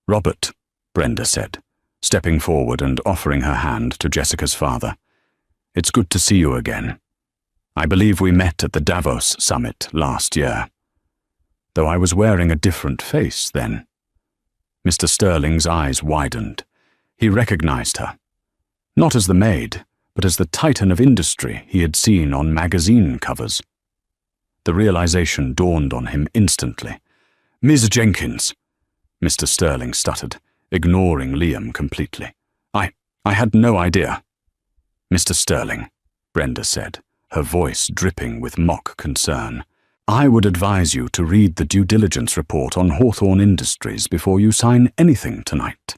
"Robert," Brenda said, stepping forward and offering her hand to Jessica's father. "It's good to see you again. I believe we met at the Davos summit last year. Though I was wearing a different face then." Mr. Sterling's eyes widened. He recognized her. Not as the maid, but as the titan of industry he had seen on magazine covers. The realization dawned on him instantly. "Ms. Jenkins," Mr. Sterling stuttered, ignoring Liam completely. I had no idea." "Mr. Sterling," Brenda said, her voice dripping with mock concern, "I would advise you to read the due diligence report on Hawthorne Industries before you sign anything tonight.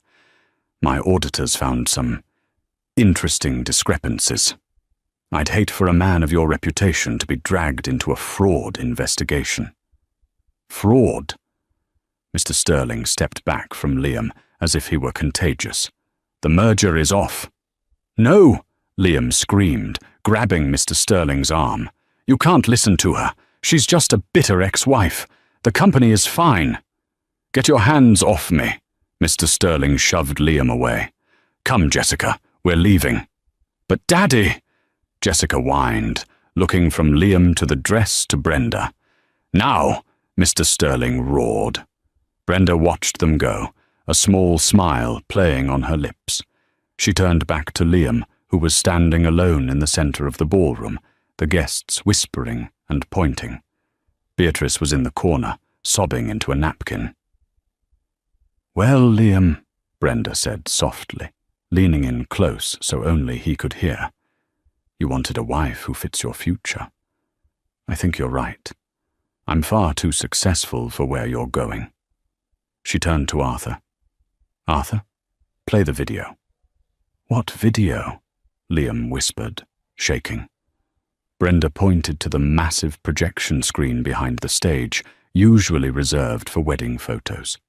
My auditors found some interesting discrepancies. I'd hate for a man of your reputation to be dragged into a fraud investigation." "Fraud?" Mr. Sterling stepped back from Liam as if he were contagious. "The merger is off." "No!" Liam screamed, grabbing Mr. Sterling's arm. "You can't listen to her. She's just a bitter ex-wife. The company is fine." "Get your hands off me," Mr. Sterling shoved Liam away. "Come, Jessica, we're leaving." "But Daddy," Jessica whined, looking from Liam to the dress to Brenda. "Now," Mr. Sterling roared. Brenda watched them go, a small smile playing on her lips. She turned back to Liam, who was standing alone in the center of the ballroom, the guests whispering and pointing. Beatrice was in the corner, sobbing into a napkin. "Well, Liam," Brenda said softly, leaning in close so only he could hear. "You wanted a wife who fits your future. I think you're right. I'm far too successful for where you're going." She turned to Arthur. "Arthur, play the video." "What video?" Liam whispered, shaking. Brenda pointed to the massive projection screen behind the stage, usually reserved for wedding photos.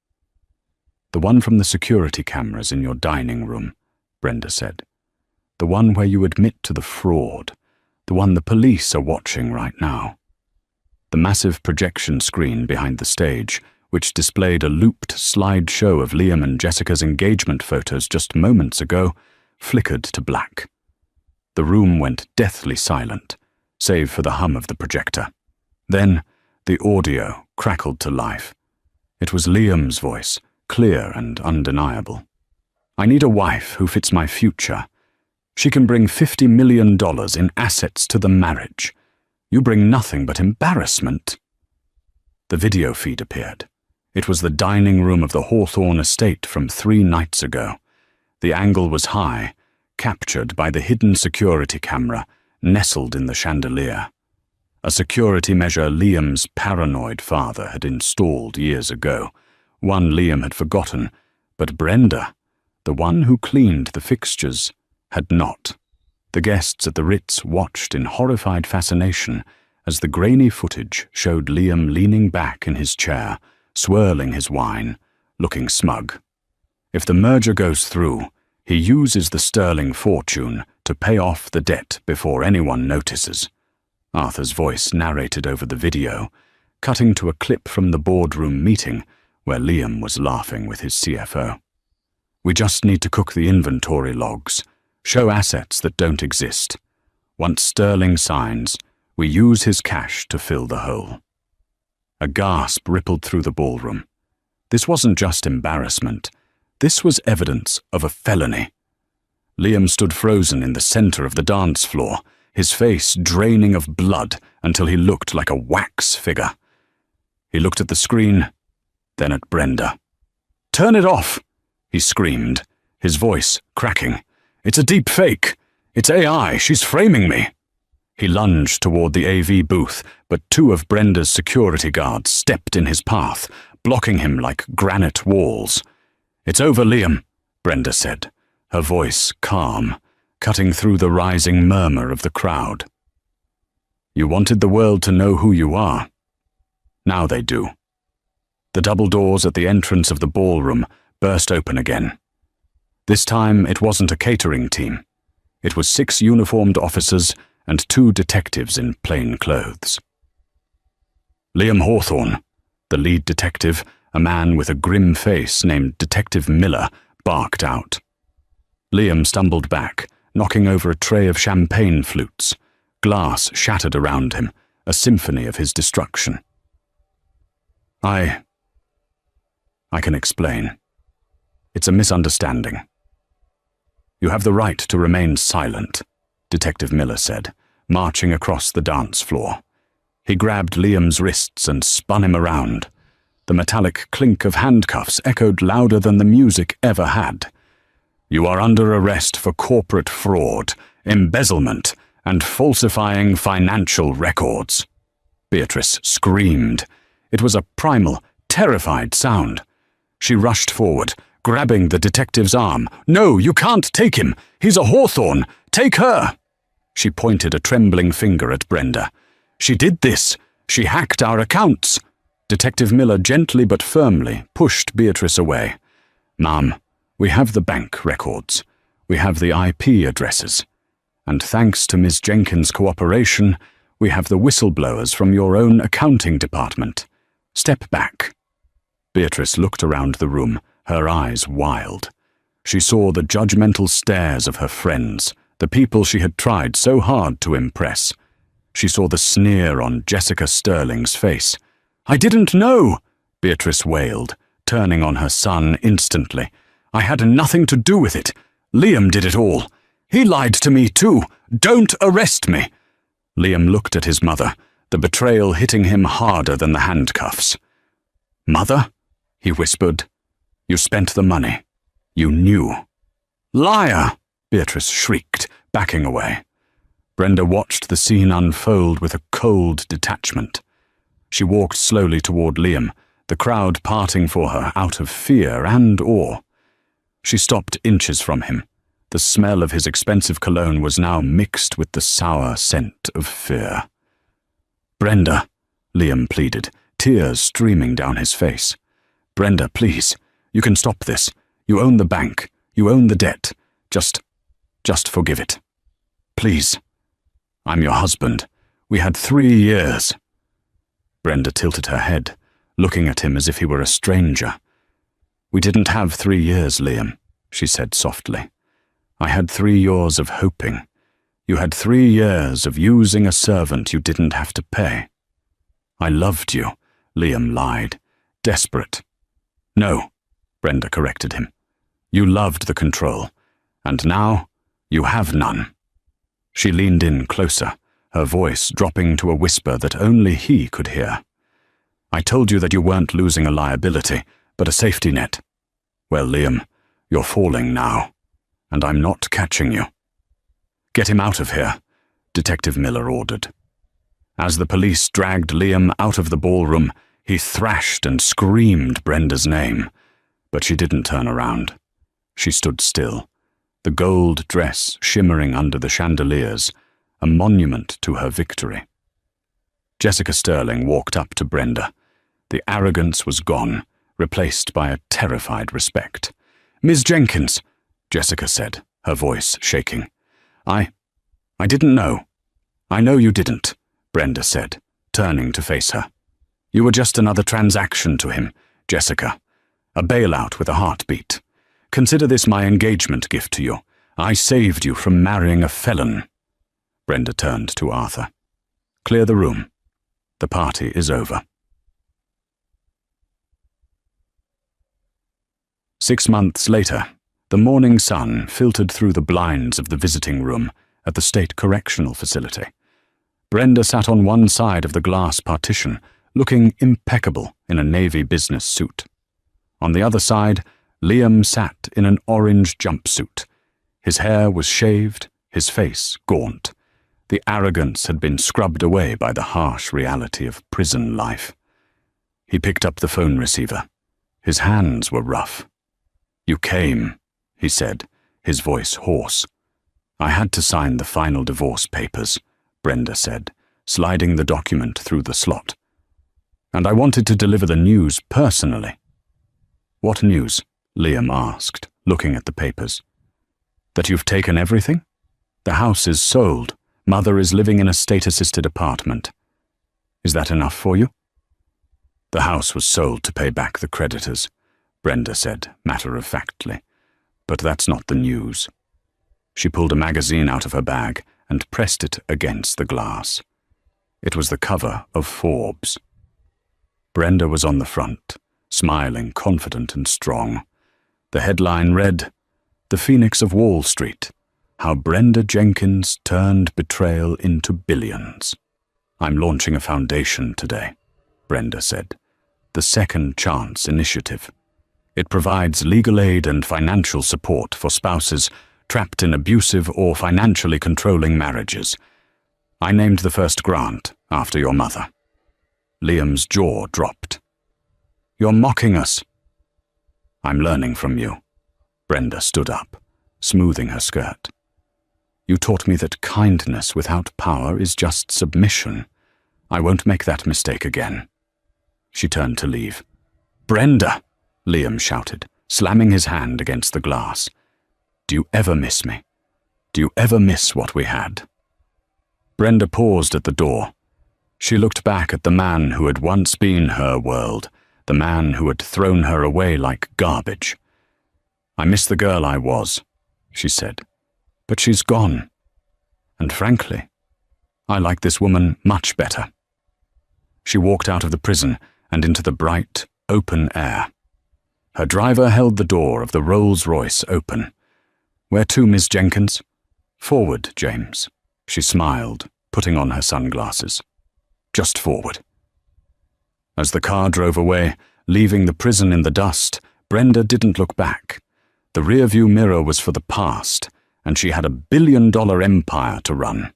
"The one from the security cameras in your dining room," Brenda said. "The one where you admit to the fraud. The one the police are watching right now." The massive projection screen behind the stage, which displayed a looped slideshow of Liam and Jessica's engagement photos just moments ago, flickered to black. The room went deathly silent, save for the hum of the projector. Then, the audio crackled to life. It was Liam's voice, clear and undeniable. "I need a wife who fits my future. She can bring $50 million in assets to the marriage. You bring nothing but embarrassment." The video feed appeared. It was the dining room of the Hawthorne estate from 3 nights ago. The angle was high, captured by the hidden security camera nestled in the chandelier. A security measure Liam's paranoid father had installed years ago, one Liam had forgotten, but Brenda, the one who cleaned the fixtures, had not. The guests at the Ritz watched in horrified fascination as the grainy footage showed Liam leaning back in his chair, swirling his wine, looking smug. If the merger goes through, he uses the sterling fortune to pay off the debt before anyone notices. Arthur's voice narrated over the video, cutting to a clip from the boardroom meeting where Liam was laughing with his CFO. "We just need to cook the inventory logs, show assets that don't exist. Once Sterling signs, we use his cash to fill the hole." A gasp rippled through the ballroom. This wasn't just embarrassment. This was evidence of a felony. Liam stood frozen in the center of the dance floor, his face draining of blood until he looked like a wax figure. He looked at the screen, then at Brenda. "Turn it off!" he screamed, his voice cracking. "It's a deep fake. It's AI. She's framing me." He lunged toward the AV booth, but 2 of Brenda's security guards stepped in his path, blocking him like granite walls. "It's over, Liam," Brenda said, her voice calm, cutting through the rising murmur of the crowd. "You wanted the world to know who you are. Now they do." The double doors at the entrance of the ballroom burst open again. This time it wasn't a catering team. It was 6 uniformed officers and 2 detectives in plain clothes. Liam Hawthorne, the lead detective, a man with a grim face named Detective Miller, barked out. Liam stumbled back, knocking over a tray of champagne flutes. Glass shattered around him, a symphony of his destruction. I can explain. It's a misunderstanding." "You have the right to remain silent," Detective Miller said, marching across the dance floor. He grabbed Liam's wrists and spun him around. The metallic clink of handcuffs echoed louder than the music ever had. "You are under arrest for corporate fraud, embezzlement, and falsifying financial records." Beatrice screamed. It was a primal, terrified sound. She rushed forward, grabbing the detective's arm. "No, you can't take him! He's a Hawthorne! Take her!" She pointed a trembling finger at Brenda. "She did this! She hacked our accounts!" Detective Miller gently but firmly pushed Beatrice away. "Ma'am, we have the bank records. We have the IP addresses. And thanks to Ms. Jenkins' cooperation, we have the whistleblowers from your own accounting department. Step back." Beatrice looked around the room, her eyes wild. She saw the judgmental stares of her friends, the people she had tried so hard to impress. She saw the sneer on Jessica Sterling's face. "I didn't know," Beatrice wailed, turning on her son instantly. "I had nothing to do with it. Liam did it all. He lied to me too. Don't arrest me." Liam looked at his mother, the betrayal hitting him harder than the handcuffs. "Mother?" he whispered. "You spent the money. You knew." "Liar!" Beatrice shrieked, backing away. Brenda watched the scene unfold with a cold detachment. She walked slowly toward Liam, the crowd parting for her out of fear and awe. She stopped inches from him. The smell of his expensive cologne was now mixed with the sour scent of fear. "Brenda," Liam pleaded, tears streaming down his face. "Brenda, please. You can stop this. You own the bank. You own the debt. Just forgive it. Please. I'm your husband. We had 3 years. Brenda tilted her head, looking at him as if he were a stranger. "We didn't have 3 years, Liam," she said softly. "I had 3 years of hoping. You had 3 years of using a servant you didn't have to pay." "I loved you," Liam lied, desperate. "No," Brenda corrected him. "You loved the control, and now you have none." She leaned in closer, her voice dropping to a whisper that only he could hear. "I told you that you weren't losing a liability, but a safety net. Well, Liam, you're falling now, and I'm not catching you." "Get him out of here," Detective Miller ordered. As the police dragged Liam out of the ballroom, he thrashed and screamed Brenda's name, but she didn't turn around. She stood still, the gold dress shimmering under the chandeliers, a monument to her victory. Jessica Sterling walked up to Brenda. The arrogance was gone, replaced by a terrified respect. "Miss Jenkins," Jessica said, her voice shaking. I didn't know." "I know you didn't," Brenda said, turning to face her. "You were just another transaction to him, Jessica. A bailout with a heartbeat. Consider this my engagement gift to you. I saved you from marrying a felon." Brenda turned to Arthur. "Clear the room. The party is over." 6 months later, the morning sun filtered through the blinds of the visiting room at the State Correctional Facility. Brenda sat on one side of the glass partition, looking impeccable in a navy business suit. On the other side, Liam sat in an orange jumpsuit. His hair was shaved, his face gaunt. The arrogance had been scrubbed away by the harsh reality of prison life. He picked up the phone receiver. His hands were rough. "You came," he said, his voice hoarse. "I had to sign the final divorce papers," Brenda said, sliding the document through the slot. "And I wanted to deliver the news personally." "What news?" Liam asked, looking at the papers. "That you've taken everything? The house is sold. Mother is living in a state-assisted apartment. Is that enough for you?" "The house was sold to pay back the creditors," Brenda said, matter-of-factly. "But that's not the news." She pulled a magazine out of her bag and pressed it against the glass. It was the cover of Forbes. Brenda was on the front, smiling, confident and strong. The headline read, "The Phoenix of Wall Street, How Brenda Jenkins Turned Betrayal into Billions." "I'm launching a foundation today," Brenda said. "The Second Chance Initiative. It provides legal aid and financial support for spouses trapped in abusive or financially controlling marriages. I named the first grant after your mother." Liam's jaw dropped. "You're mocking us." "I'm learning from you." Brenda stood up, smoothing her skirt. "You taught me that kindness without power is just submission. I won't make that mistake again." She turned to leave. "Brenda!" Liam shouted, slamming his hand against the glass. "Do you ever miss me? Do you ever miss what we had?" Brenda paused at the door. She looked back at the man who had once been her world, the man who had thrown her away like garbage. "I miss the girl I was," she said, "but she's gone. And frankly, I like this woman much better." She walked out of the prison and into the bright, open air. Her driver held the door of the Rolls-Royce open. "Where to, Miss Jenkins?" "Forward, James." She smiled, putting on her sunglasses. "Just forward." As the car drove away, leaving the prison in the dust, Brenda didn't look back. The rearview mirror was for the past, and she had $1 billion empire to run.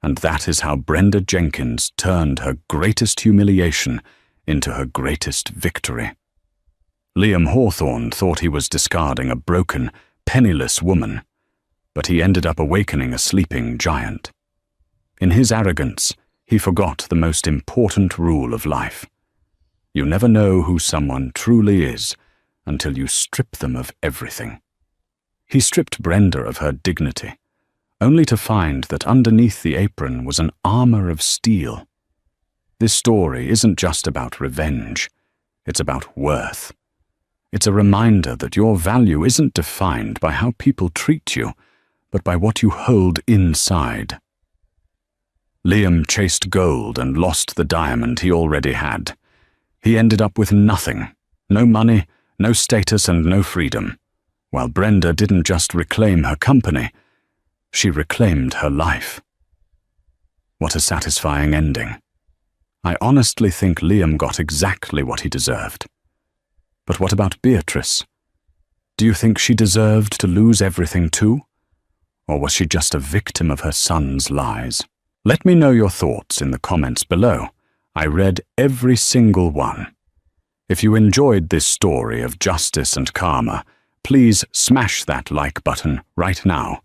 And that is how Brenda Jenkins turned her greatest humiliation into her greatest victory. Liam Hawthorne thought he was discarding a broken, penniless woman, but he ended up awakening a sleeping giant. In his arrogance, he forgot the most important rule of life. You never know who someone truly is until you strip them of everything. He stripped Brenda of her dignity, only to find that underneath the apron was an armor of steel. This story isn't just about revenge, it's about worth. It's a reminder that your value isn't defined by how people treat you, but by what you hold inside. Liam chased gold and lost the diamond he already had. He ended up with nothing, no money, no status and no freedom, while Brenda didn't just reclaim her company, she reclaimed her life. What a satisfying ending. I honestly think Liam got exactly what he deserved. But what about Beatrice? Do you think she deserved to lose everything too? Or was she just a victim of her son's lies? Let me know your thoughts in the comments below. I read every single one. If you enjoyed this story of justice and karma, please smash that like button right now.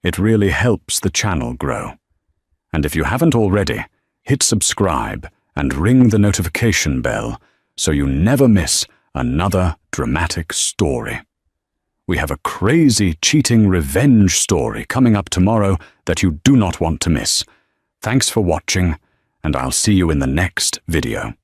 It really helps the channel grow. And if you haven't already, hit subscribe and ring the notification bell so you never miss another dramatic story. We have a crazy cheating revenge story coming up tomorrow that you do not want to miss. Thanks for watching, and I'll see you in the next video.